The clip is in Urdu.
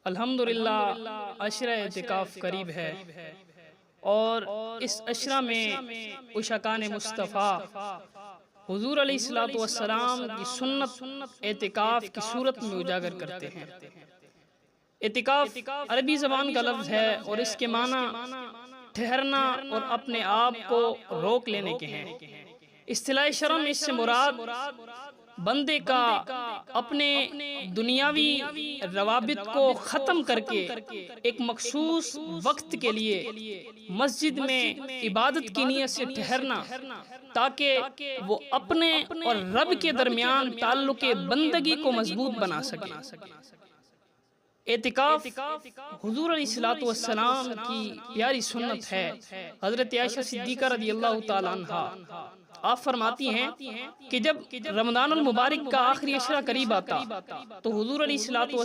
الحمدللہ عشرہ اعتکاف قریب ہے اور اس عشرہ میں عشاقان مصطفیٰ حضور علیہ السلام کی سنت اعتکاف کی صورت میں اجاگر کرتے ہیں۔ اعتکاف عربی زبان کا لفظ ہے اور اس کے معنی ٹھہرنا اور اپنے آپ کو روک لینے کے ہیں۔ اصطلاح شرع میں اس سے مراد بندے کا اپنے دنیاوی روابط کو ختم کر کے ایک مخصوص وقت کے لیے مسجد میں عبادت کی نیت سے ٹھہرنا تاکہ وہ اپنے اور رب کے درمیان تعلق بندگی کو مضبوط بنا سکے۔ اعتکاف حضور علیہ السلام کی پیاری سنت ہے۔ حضرت عائشہ صدیقہ رضی اللہ تعالیٰ عنہا آپ فرماتی ہیں کہ جب رمضان المبارک کا آخری عشرہ قریب آتا تو حضور علیہ